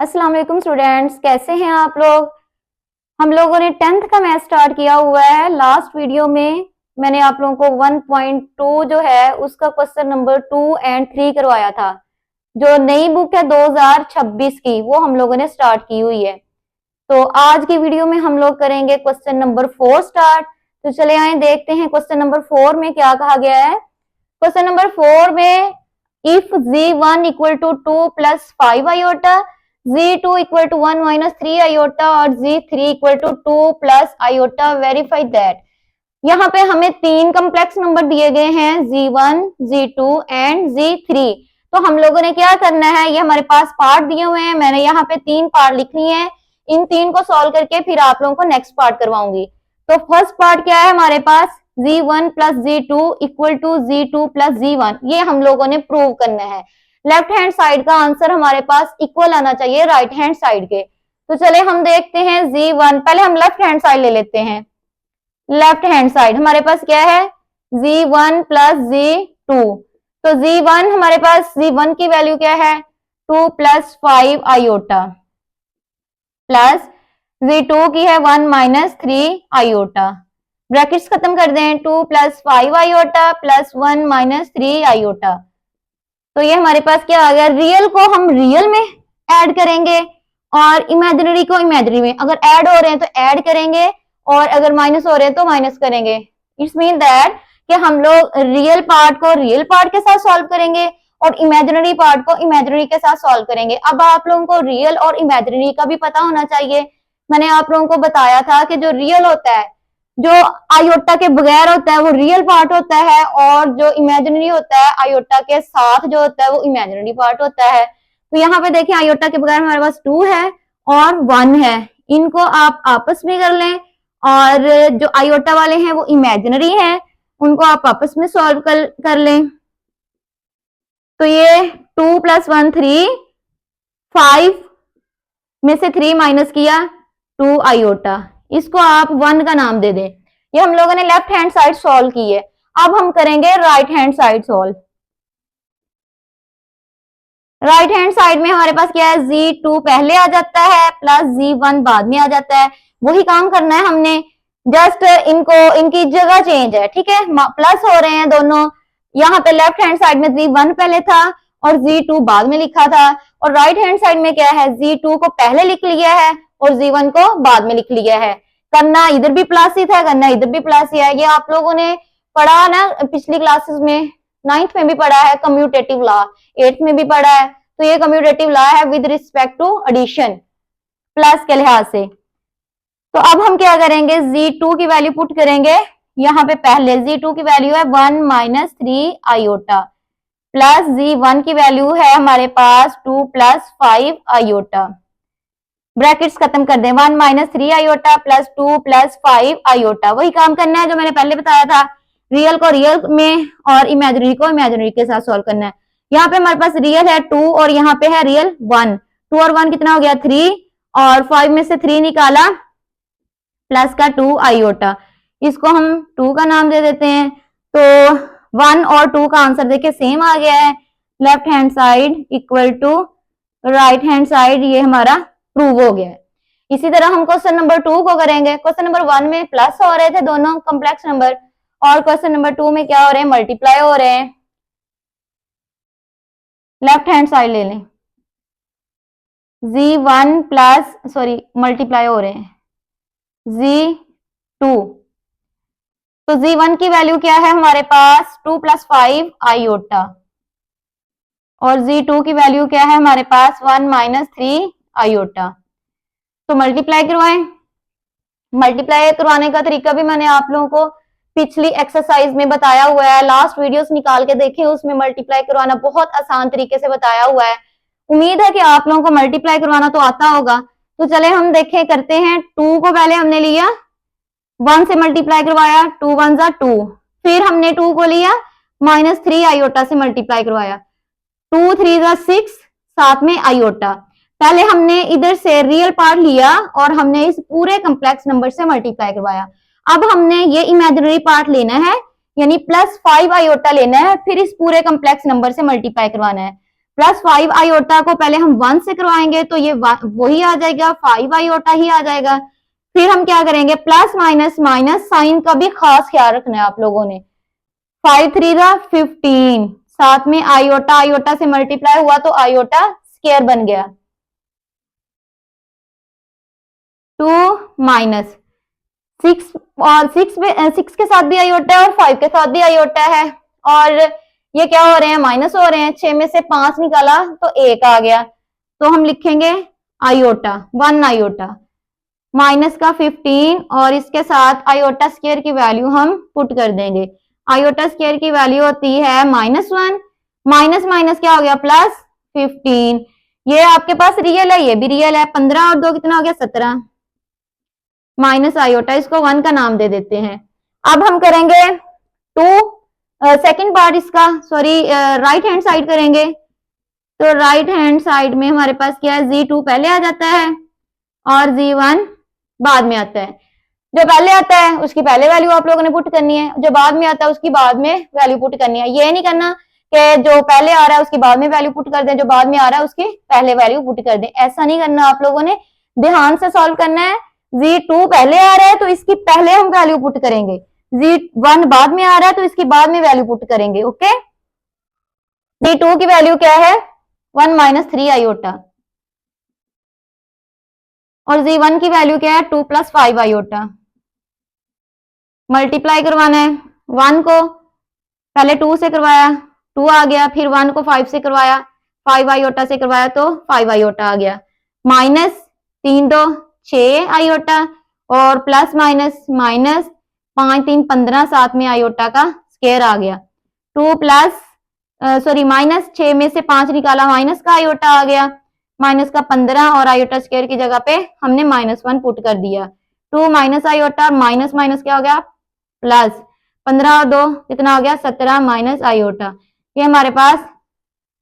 अस्सलाम वालेकुम स्टूडेंट्स, कैसे हैं आप लोग। हम लोगों ने 10th का मैथ स्टार्ट किया हुआ है। लास्ट वीडियो में मैंने आप लोगों को 1.2 जो है उसका क्वेश्चन नंबर 2 एंड 3 करवाया था। जो नई बुक है 2026 की, वो हम लोगों ने स्टार्ट की हुई है। तो आज की वीडियो में हम लोग करेंगे क्वेश्चन नंबर 4 स्टार्ट। तो चले आए देखते हैं क्वेश्चन नंबर 4 में क्या कहा गया है। क्वेश्चन नंबर 4 में if z1 equal to 2 plus 5 iota, z2 equal to 1 minus 3 iota और z3 equal to 2 plus iota, verify that. यहाँ पे हमें तीन कम्प्लेक्स नंबर दिए गए हैं, z1, z2 एंड z3। तो हम लोगों ने क्या करना है, ये हमारे पास पार्ट दिए हुए हैं, मैंने यहाँ पे तीन पार्ट लिख लिए हैं। इन तीन को सॉल्व करके फिर आप लोगों को नेक्स्ट पार्ट करवाऊंगी। तो फर्स्ट पार्ट क्या है हमारे पास, z1 plus z2 equal to z2 plus z1, ये हम लोगों ने प्रूव करना है। लेफ्ट हैंड साइड का आंसर हमारे पास इक्वल आना चाहिए राइट हैंड साइड के। तो चले हम देखते हैं z1, पहले हम लेफ्ट हैंड साइड ले लेते हैं। लेफ्ट हैंड साइड हमारे पास क्या है, z1 प्लस z2। तो z1 हमारे पास, z1 की वैल्यू क्या है 2 प्लस 5 आयोटा, प्लस z2 की है 1 माइनस 3 आयोटा। ब्रैकेट्स खत्म कर दें, 2 plus 5 iota plus 1 minus 3 iota. तो ये हमारे पास क्या आ गया, रियल को हम रियल में ऐड करेंगे और इमेजिनरी को इमेजिनरी में। अगर ऐड हो रहे हैं तो ऐड करेंगे और अगर माइनस हो रहे हैं तो माइनस करेंगे। इट्स मीन दैट कि हम लोग रियल पार्ट को रियल पार्ट के साथ सॉल्व करेंगे और इमेजिनरी पार्ट को इमेजिनरी के साथ सॉल्व करेंगे। अब आप लोगों को रियल और इमेजिनरी का भी पता होना चाहिए। मैंने आप लोगों को बताया था कि जो रियल होता है, जो आयोटा के बगैर होता है वो रियल पार्ट होता है, और जो इमेजिनरी होता है आयोटा के साथ जो होता है वो इमेजिनरी पार्ट होता है। तो यहाँ पे देखिए आयोटा के बगैर हमारे पास 2 है और 1 है, इनको आप आपस में कर लें, और जो आयोटा वाले हैं वो इमेजिनरी हैं, उनको आप आपस में सॉल्व कर लें। तो ये 2 प्लस 1 3, 5 में से 3 माइनस किया 2 आयोटा, इसको आप 1 का नाम दे दें। ये हम लोगों ने लेफ्ट हैंड साइड सॉल्व की है। अब हम करेंगे right hand side solve. Right hand side में हमारे पास क्या है, z2 पहले आ जाता है प्लस z1 बाद में आ जाता है। वही काम करना है हमने, जस्ट इनको इनकी जगह चेंज है, ठीक है, प्लस हो रहे हैं दोनों। यहाँ पे लेफ्ट हैंड साइड में z1 पहले था और z2 बाद में लिखा था, और राइट हैंड साइड में क्या है, z2 को पहले लिख लिया है और z1 को बाद में लिख लिया है। करना इधर भी प्लस ही था, करना इधर भी प्लस ही है। ये आप लोगों ने पढ़ा ना पिछली क्लासेस में, 9th में भी पढ़ा है कम्यूटेटिव लॉ, 8th में भी पढ़ा है। तो ये कम्यूटेटिव लॉ है with respect to addition, plus के लिहाज से। तो अब हम क्या करेंगे, z2 की वैल्यू पुट करेंगे यहाँ पे। पहले z2 की वैल्यू है 1 माइनस 3 आयोटा, प्लस z1 की वैल्यू है हमारे पास 2 प्लस 5 आयोटा। ब्रैकेट्स खत्म कर दें, 1 minus 3 iota plus 2 plus 5 iota. वही काम करना है जो मैंने पहले बताया था, रियल को रियल में और इमेजिनरी को इमेजिनरी के साथ सॉल्व करना है। यहाँ पे हमारे पास रियल है 2 और यहाँ पे है रियल 1। 2 और 1 कितना हो गया 3, और 5 में से 3 निकाला प्लस का 2 आयोटा, इसको हम 2 का नाम दे देते हैं। तो 1 और 2 का आंसर देखिए सेम आ गया है, left hand side equal to right hand side, ये हमारा प्रूव हो गया है। इसी तरह हम क्वेश्चन नंबर 2 को करेंगे। क्वेश्चन नंबर 1 में प्लस हो रहे थे दोनों कॉम्प्लेक्स नंबर, और क्वेश्चन नंबर 2 में क्या हो रहे हैं, मल्टीप्लाई हो रहे हैं। लेफ्ट हैंड साइड ले लें, z1 प्लस सॉरी मल्टीप्लाई हो रहे हैं z2। तो z1 की वैल्यू क्या है हमारे पास 2 प्लस 5 आयोटा, और z2 की वैल्यू क्या है हमारे पास 1 माइनस 3 आयोटा। तो मल्टीप्लाई करवाएं। मल्टीप्लाई करवाने का तरीका भी मैंने आप लोगों को पिछली एक्सरसाइज में बताया हुआ है, लास्ट वीडियोस निकाल के देखें, उसमें मल्टीप्लाई करवाना बहुत आसान तरीके से बताया हुआ है। उम्मीद है कि आप लोगों को मल्टीप्लाई करवाना तो आता होगा। तो चले हम देखें, करते हैं। 2 को पहले हमने लिया 1 से मल्टीप्लाई करवाया, 2 1 जा 2, फिर हमने 2 को लिया माइनस 3 आयोटा से मल्टीप्लाई करवाया, 2 3 जा 6, साथ में आयोटा। पहले हमने इधर से रियल पार्ट लिया और हमने इस पूरे कम्प्लेक्स नंबर से मल्टीप्लाई करवाया। अब हमने ये इमेजिनरी पार्ट लेना है, यानी प्लस 5 आयोटा लेना है, फिर इस पूरे कम्प्लेक्स नंबर से मल्टीप्लाई करवाना है। प्लस 5 आयोटा को पहले हम 1 से करवाएंगे तो ये वही आ जाएगा, 5 आयोटा ही आ जाएगा। फिर हम क्या करेंगे, प्लस माइनस माइनस साइन का भी खास ख्याल रखना है आप लोगों ने। 5 3 15, साथ में आयोटा आयोटा से मल्टीप्लाई हुआ तो आयोटा स्क्वायर बन गया। 2 माइनस 6, और 6 के साथ भी आयोटा है और 5 के साथ भी आयोटा है, और ये क्या हो रहे हैं, माइनस हो रहे हैं। 6 में से 5 निकाला तो 1 आ गया, तो हम लिखेंगे आयोटा, 1 आयोटा माइनस का 15, और इसके साथ आयोटा स्क्वायर की वैल्यू हम पुट कर देंगे। आयोटा स्क्वायर की वैल्यू होती है -1, माइनस माइनस क्या हो गया, प्लस 15। ये आपके पास रियल है, ये भी रियल है। 15 और 2 कितना हो गया, 17 माइनस आयोटा, इसको 1 का नाम दे देते हैं। अब हम करेंगे 2 सेकेंड पार्ट इसका, सॉरी राइट हैंड साइड करेंगे। तो राइट हैंड साइड में हमारे पास क्या है, Z2 पहले आ जाता है और Z1 बाद में आता है। जो पहले आता है उसकी पहले वैल्यू आप लोगों ने पुट करनी है, जो बाद में आता है उसकी बाद में वैल्यू पुट करनी है। ये नहीं करना कि जो पहले आ रहा है उसकी बाद में वैल्यू पुट कर दें, जो बाद में आ रहा है उसकी पहले वैल्यू पुट कर दें, ऐसा नहीं करना। आप लोगों ने ध्यान से सॉल्व करना है। Z2 पहले आ रहा है तो इसकी पहले हम वैल्यू पुट करेंगे, Z1 बाद में आ रहा है तो इसकी बाद में वैल्यू पुट करेंगे। ओके, Z2 की वैल्यू क्या है, 1 माइनस 3 आयोटा, और Z1 की वैल्यू क्या है, 2 प्लस 5 आयोटा। मल्टीप्लाई करवाना है, 1 को पहले 2 से करवाया, 2 आ गया, फिर 1 को 5 से करवाया, 5 आयोटा से करवाया तो 5 आयोटा आ गया, माइनस 3 2 6 आयोटा, और प्लस माइनस माइनस 5 3 15, साथ में आयोटा का स्क्वायर आ गया। 2 प्लस सॉरी माइनस 6 में से 5 निकाला, माइनस का आयोटा आ गया, माइनस का 15, और आयोटा स्क्वायर की जगह पे हमने -1 पुट कर दिया। 2 माइनस आयोटा, माइनस माइनस क्या हो गया, प्लस 15 और 2 कितना हो गया, 17 माइनस आयोटा। ये हमारे पास,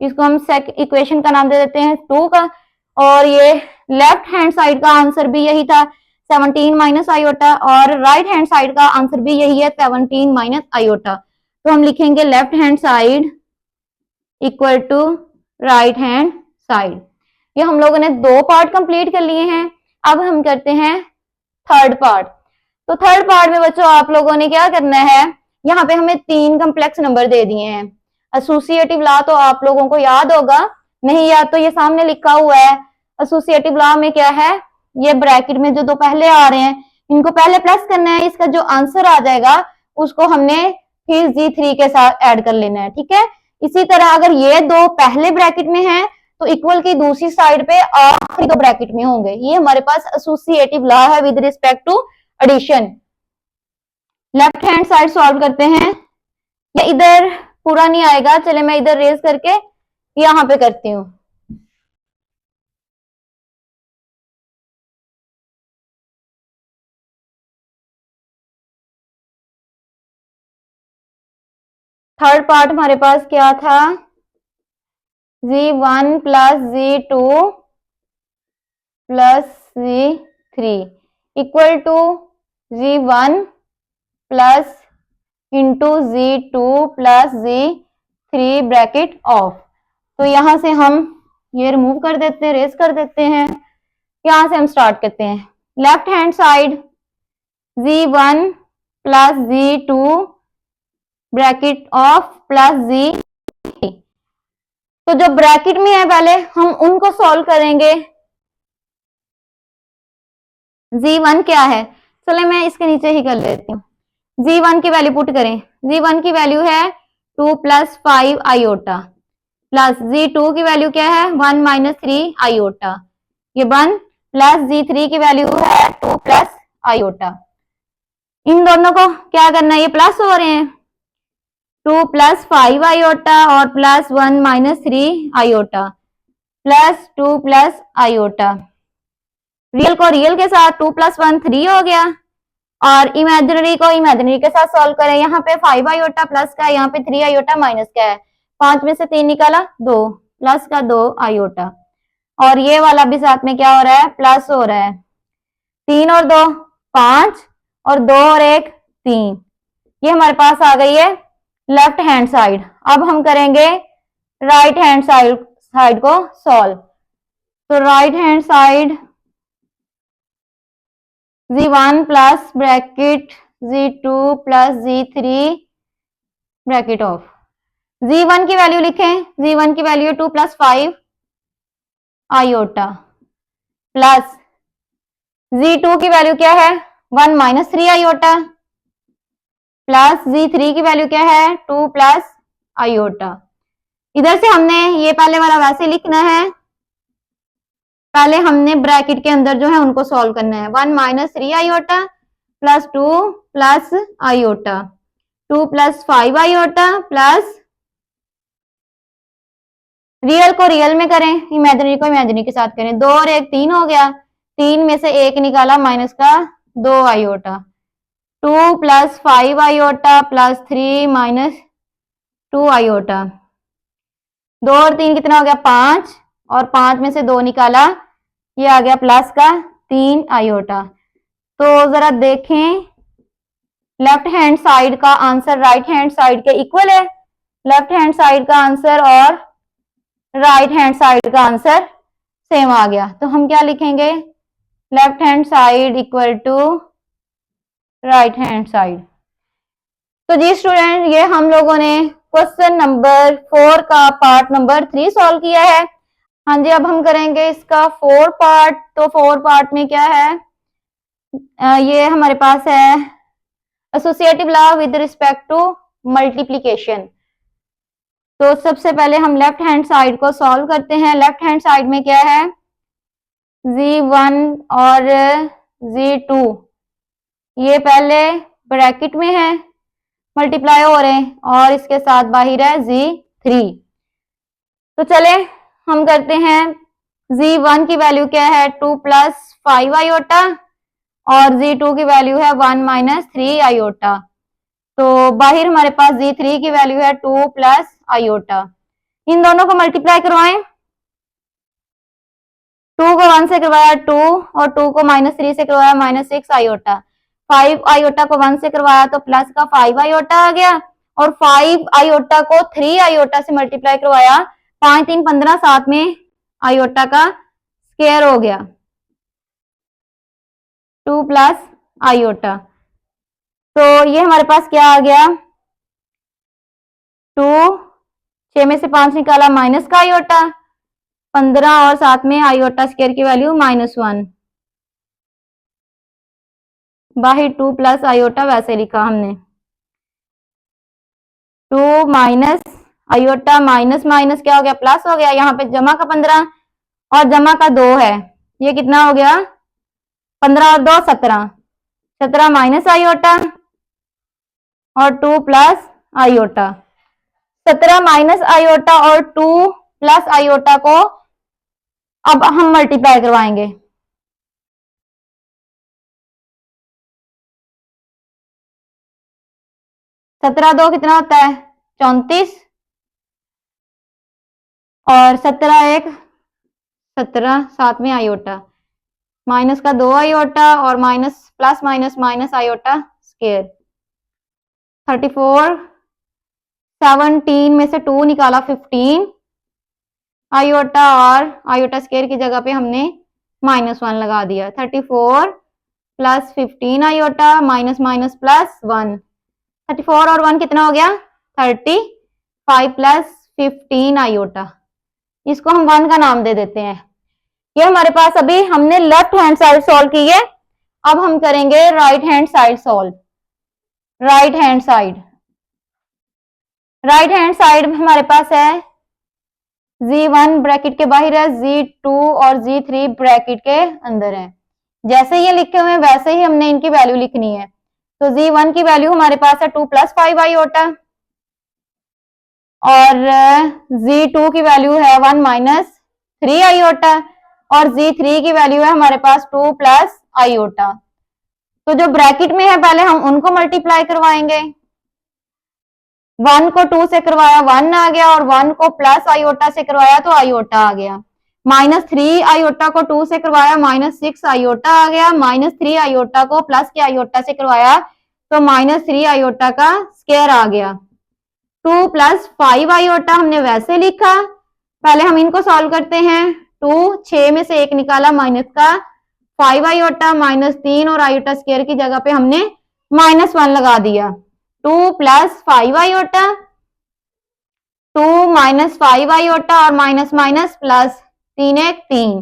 इसको हम इक्वेशन का नाम दे देते हैं 2 का, और ये लेफ्ट हैंड साइड का आंसर भी यही था, 17 माइनस आयोटा, और राइट हैंड साइड का आंसर भी यही है, 17 माइनस आयोटा। तो हम लिखेंगे left hand side equal to right hand side. ये हम लोगों ने 2 पार्ट कंप्लीट कर लिए हैं। अब हम करते हैं थर्ड पार्ट। तो थर्ड पार्ट में बच्चों आप लोगों ने क्या करना है, यहाँ पे हमें 3 कम्प्लेक्स नंबर दे दिए हैं। एसोसिएटिव लॉ तो आप लोगों को याद होगा, नहीं याद तो ये सामने लिखा हुआ है। एसोसिएटिव लॉ में क्या है, ये ब्रैकेट में जो 2 पहले आ रहे हैं इनको पहले प्लस करना है, इसका जो आंसर आ जाएगा उसको हमने फिर Z3 के साथ ऐड कर लेना है, ठीक है। इसी तरह अगर ये 2 पहले ब्रैकेट में है तो इक्वल की दूसरी साइड पे आखिरी 2 ब्रैकेट में होंगे। ये हमारे पास एसोसिएटिव लॉ है with respect to addition. Left hand side solve करते हैं, या इधर पूरा नहीं आएगा, चले मैं इधर रेज करके यहां पे करती हूँ। थर्ड पार्ट हमारे पास क्या था, Z1 plus Z2 plus Z3 equal to Z1 plus into Z2 plus Z3 bracket of. तो यहां से हम ये रिमूव कर देते हैं, रेज कर देते हैं। यहां से हम स्टार्ट करते हैं, left hand side Z1 plus Z2 bracket of plus Z3। तो जो ब्रैकेट में है पहले हम उनको सॉल्व करेंगे। Z1 क्या है, चले मैं इसके नीचे ही कर लेती हूँ। Z1 की वैल्यू पुट करें, Z1 की वैल्यू है 2 प्लस 5 आयोटा, प्लस Z2 की वैल्यू क्या है, 1 माइनस 3 आयोटा, ये 1 प्लस Z3 की वैल्यू है 2 प्लस आयोटा। इन दोनों को क्या करना है, ये प्लस हो रहे हैं, 2 प्लस 5 आयोटा और plus 1 minus 3 iota, plus 2 plus iota. Real को रियल के साथ 2 प्लस 1 3 हो गया, और इमेजिनरी को इमेजिनरी के साथ सॉल्व करें। यहाँ पे 5 आयोटा प्लस का है, यहाँ पे 3 आयोटा माइनस का है, 5 में से 3 निकाला 2, प्लस का 2 आयोटा, और ये वाला भी साथ में क्या हो रहा है, प्लस हो रहा है। 3 और 2 5, और 2 और 1 3, ये हमारे पास आ गई है लेफ्ट हैंड साइड। अब हम करेंगे राइट हैंड साइड साइड को सॉल्व। तो right hand side z1 plus bracket z2 plus z3 bracket of z1 की वैल्यू लिखें, z1 की value 2 plus 5 iota plus z2 की वैल्यू क्या है 1 माइनस 3 आयोटा प्लस z3 की वैल्यू क्या है 2 प्लस आयोटा। इधर से हमने ये पहले वाला वैसे लिखना है, पहले हमने ब्रैकेट के अंदर जो है उनको सॉल्व करना है। 1 minus 3 iota plus 2 plus iota 2 plus 5 iota plus real को रियल में करें, इमेजिनरी को इमेजिनरी के साथ करें। 2 और 1 3 हो गया, 3 में से 1 निकाला माइनस का 2 iota 2 plus 5 iota plus 3 minus 2 iota 2 और 3 कितना हो गया 5 और 5 में से 2 निकाला, ये आ गया प्लस का 3 आयोटा। तो जरा देखें लेफ्ट हैंड साइड का आंसर राइट हैंड साइड के इक्वल है। लेफ्ट हैंड साइड का आंसर और राइट हैंड साइड का आंसर सेम आ गया। तो हम क्या लिखेंगे left hand side equal to right hand side. तो जी स्टूडेंट, ये हम लोगों ने क्वेश्चन नंबर 4 का पार्ट नंबर 3 सॉल्व किया है। हाँ जी, अब हम करेंगे इसका 4 पार्ट। तो 4 पार्ट में क्या है, ये हमारे पास है associative law with respect to multiplication. तो सबसे पहले हम लेफ्ट हैंड साइड को सॉल्व करते हैं। लेफ्ट हैंड साइड में क्या है z1 और z2, ये पहले ब्रैकेट में है मल्टीप्लाई हो रहे हैं और इसके साथ बाहर है z3। तो चले हम करते हैं। z1 की वैल्यू क्या है 2 प्लस 5 आयोटा और z2 की वैल्यू है 1 माइनस 3 आयोटा। तो बाहर हमारे पास z3 की वैल्यू है 2 प्लस आयोटा। इन दोनों को मल्टीप्लाई करवाएं। 2 को 1 से करवाया 2 और 2 को माइनस 3 से करवाया माइनस 6 आयोटा। 5 आयोटा को 1 से करवाया तो प्लस का 5 आयोटा आ गया और 5 आयोटा को 3 आयोटा से मल्टीप्लाई करवाया, 5 3 15, साथ में आयोटा का स्क्वायर हो गया 2 प्लस आयोटा। तो ये हमारे पास क्या आ गया 2, 6 में से 5 निकाला माइनस का आयोटा 15 और साथ में आयोटा स्क्वायर की वैल्यू -1, बाहर 2 प्लस आयोटा वैसे लिखा हमने। 2 माइनस आयोटा माइनस माइनस क्या हो गया प्लस हो गया, यहाँ पे जमा का 15 और जमा का 2 है, ये कितना हो गया 15 और 2 17, 17 माइनस आयोटा और 2 प्लस आयोटा। 17 माइनस आयोटा और 2 प्लस आयोटा को अब हम मल्टीप्लाई करवाएंगे। 17 2 कितना होता है 34 और 17 1 17, साथ में आयोटा माइनस का 2 आयोटा और minus plus minus minus iota square 34, 17 में से 2 निकाला 15 आयोटा और आयोटा स्क्वायर की जगह पे हमने -1 लगा दिया। 34 plus 15 iota minus minus plus 1, 34 और 1 कितना हो गया 35 प्लस 15 आयोटा, इसको हम 1 का नाम दे देते हैं। ये हमारे पास अभी हमने लेफ्ट हैंड साइड सॉल्व की है। अब हम करेंगे right hand side solve. Right hand side, right hand side हमारे पास है z1 ब्रैकेट के बाहर है, z2 और z3 ब्रैकेट के अंदर है। जैसे ये लिखे हुए हैं वैसे ही हमने इनकी वैल्यू लिखनी है। तो z1 की वैल्यू हमारे पास है 2 प्लस 5 आयोटा और z2 की वैल्यू है 1 माइनस 3 आयोटा और z3 की वैल्यू है हमारे पास 2 प्लस आयोटा। तो जो ब्रैकेट में है पहले हम उनको मल्टीप्लाई करवाएंगे। 1 को 2 से करवाया 1 आ गया और 1 को प्लस आयोटा से करवाया तो आयोटा आ गया। -3 आयोटा को 2 से करवाया -6 आयोटा आ गया। -3 आयोटा को प्लस के आयोटा से करवाया तो -3 आयोटा का स्क्वायर आ गया। 2 प्लस 5 आयोटा हमने वैसे लिखा पहले हम इनको सॉल्व करते हैं। 2, 6 में से 1 निकाला माइनस का, 5 आयोटा माइनस 3 और आयोटा स्क्वायर की जगह पे हमने -1 लगा दिया। 2 प्लस 5 आयोटा, 2 माइनस 5 आयोटा और minus minus plus, 3 1 3,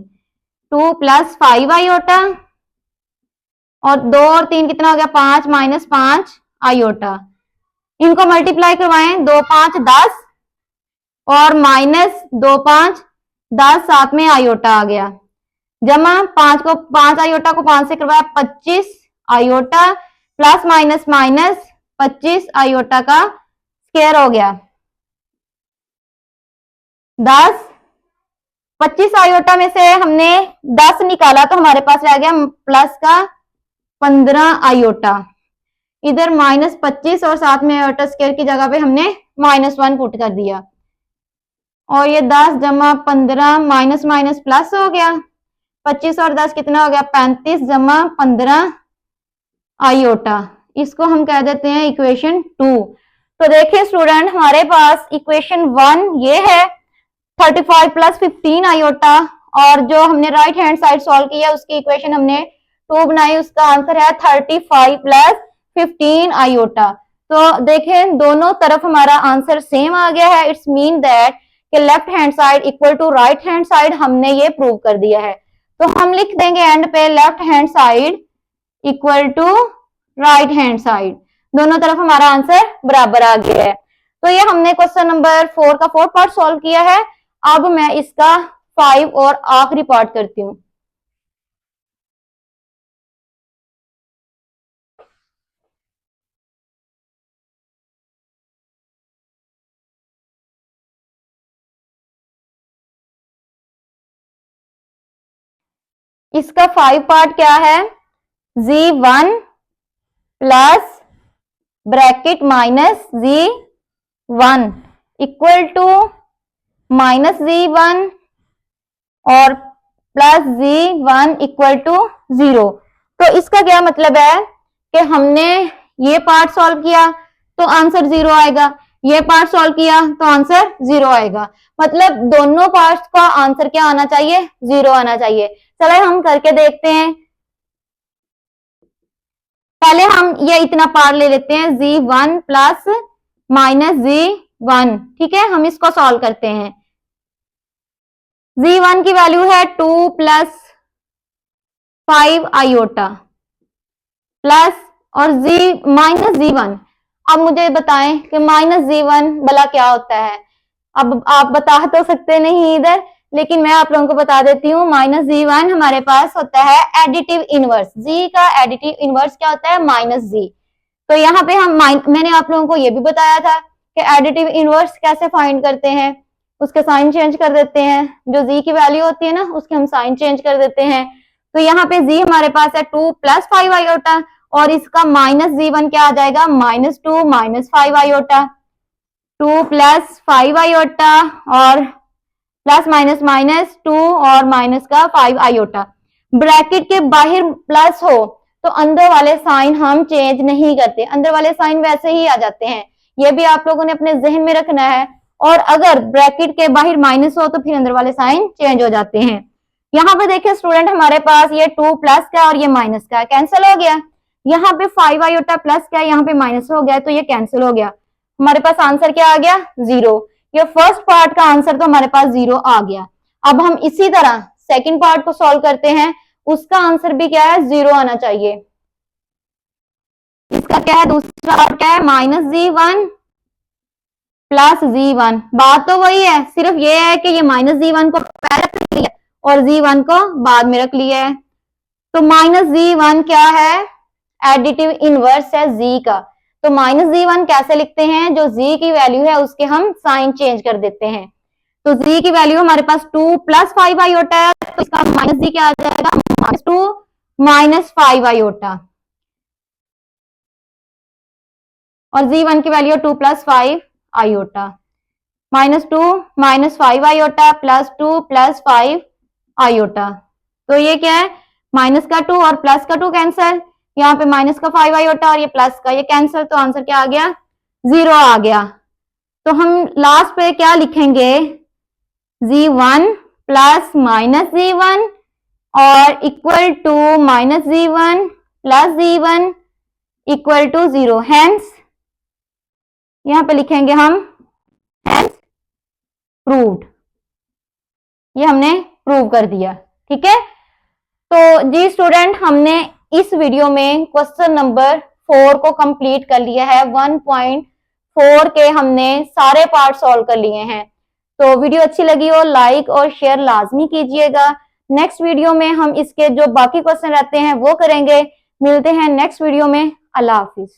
2 plus 5 iota और 2 और 3 कितना हो गया 5 माइनस 5 आयोटा। इनको मल्टीप्लाई करवाएं, 2 5 10 और माइनस 2 5 10, साथ में आयोटा आ गया, जमा 5 आयोटा को 5 से करवाया 25 iota plus minus minus 25 iota का स्क्वायर हो गया 10। 25 आयोटा में से हमने 10 निकाला तो हमारे पास रह गया प्लस का 15 आयोटा। इधर -25 और साथ में आयोटा स्क्वायर की जगह पे हमने -1 पुट कर दिया और ये 10 जमा 15 माइनस माइनस प्लस हो गया। 25 और 10 कितना हो गया 35 जमा 15 आयोटा। इसको हम कह देते हैं इक्वेशन 2। तो देखिए स्टूडेंट, हमारे पास इक्वेशन 1 ये है 35 प्लस 15 आयोटा, और जो हमने राइट हैंड साइड सॉल्व किया उसकी इक्वेशन हमने 2 बनाई, उसका आंसर है 35 प्लस 15 आयोटा। तो देखें दोनों तरफ हमारा आंसर सेम आ गया है। इट्स मीन दैट कि left hand side equal to right hand side, हमने ये प्रूव कर दिया है। तो हम लिख देंगे एंड पे left hand side equal to right hand side, दोनों तरफ हमारा आंसर बराबर आ गया है। तो ये हमने क्वेश्चन नंबर 4 का 4 पार्ट सॉल्व किया है। अब मैं इसका 5 और आखिरी पार्ट करती हूँ। इसका 5 पार्ट क्या है, Z1 plus bracket minus Z1 equal to minus Z1 और प्लस Z1 इक्वल टू 0। तो इसका क्या मतलब है कि हमने ये पार्ट सॉल्व किया तो आंसर 0 आएगा, ये पार्ट सॉल्व किया तो आंसर 0 आएगा। मतलब दोनों पार्ट्स का आंसर क्या आना चाहिए, 0 आना चाहिए। चलो हम करके देखते हैं। पहले हम ये इतना पार्ट ले लेते हैं Z1 प्लस माइनस Z1, ठीक है। हम इसको सॉल्व करते हैं। Z1 की वैल्यू है 2 प्लस 5 आयोटा प्लस और माइनस Z1। अब मुझे बताएं कि माइनस Z1 भला क्या होता है। अब आप बता तो सकते नहीं इधर, लेकिन मैं आप लोगों को बता देती हूँ। माइनस Z1 हमारे पास होता है एडिटिव इनवर्स। Z का एडिटिव इनवर्स क्या होता है, माइनस Z। तो यहाँ पे हम मैंने आप लोगों को ये भी बताया था कि एडिटिव इनवर्स कैसे फाइंड करते हैं। उसके साइन चेंज कर देते हैं, जो Z की वैल्यू होती है ना उसके हम साइन चेंज कर देते हैं। तो यहाँ पे Z हमारे पास है 2 प्लस 5 आयोटा और इसका माइनस Z1 क्या आ जाएगा, -2 माइनस 5 आयोटा। 2 प्लस 5 आयोटा और प्लस माइनस माइनस 2 और माइनस का 5 आयोटा। ब्रैकेट के बाहर प्लस हो तो अंदर वाले साइन हम चेंज नहीं करते, अंदर वाले साइन वैसे ही आ जाते हैं। ये भी आप लोगों ने अपने जहन में रखना है। और अगर ब्रैकेट के बाहर माइनस हो तो फिर अंदर वाले साइन चेंज हो जाते हैं। यहाँ पे देखिए स्टूडेंट, हमारे पास ये 2 प्लस का और ये माइनस का कैंसिल हो गया। यहाँ पे 5 आयोटा प्लस का, यहाँ पे माइनस हो गया तो ये कैंसिल हो गया। हमारे पास आंसर क्या आ गया, 0। ये फर्स्ट पार्ट का आंसर तो हमारे पास 0 आ गया। अब हम इसी तरह सेकंड पार्ट को सॉल्व करते हैं, उसका आंसर भी क्या है, 0 आना चाहिए। इसका क्या है, दूसरा पार्ट क्या है, -Z1 प्लस Z1। बात तो वही है, सिर्फ ये है कि ये -Z1 को पहले रख लिया और Z1 को बाद में रख लिया है। तो -Z1 क्या है, एडिटिव इनवर्स है Z का। तो -Z1 कैसे लिखते हैं, जो Z की वैल्यू है उसके हम साइन चेंज कर देते हैं। तो Z की वैल्यू हमारे पास 2 प्लस 5 आयोटा है, तो इसका -Z क्या आ जाएगा, -2 माइनस 5 आयोटा। और Z1 की value 2 plus 5 iota. -2 minus 5 iota plus 2 plus 5 iota. तो ये क्या है, माइनस का 2 और प्लस का 2 कैंसिल, यहाँ पे माइनस का 5 आयोटा और ये प्लस का ये कैंसिल, तो आंसर क्या आ गया, 0 आ गया। तो हम लास्ट पे क्या लिखेंगे, z1 प्लस माइनस z1 और equal to minus z1 plus z1 equal to 0। Hence यहां पे लिखेंगे हम हेंस प्रूव्ड। ये हमने प्रूव कर दिया। ठीक है, तो जी स्टूडेंट, हमने इस वीडियो में क्वेश्चन नंबर 4 को कंप्लीट कर लिया है। 1.4 के हमने सारे पार्ट सॉल्व कर लिए हैं। तो वीडियो अच्छी लगी हो लाइक और शेयर लाजमी कीजिएगा। नेक्स्ट वीडियो में हम इसके जो बाकी क्वेश्चन रहते हैं वो करेंगे। मिलते हैं नेक्स्ट वीडियो में। अल्लाह हाफिज।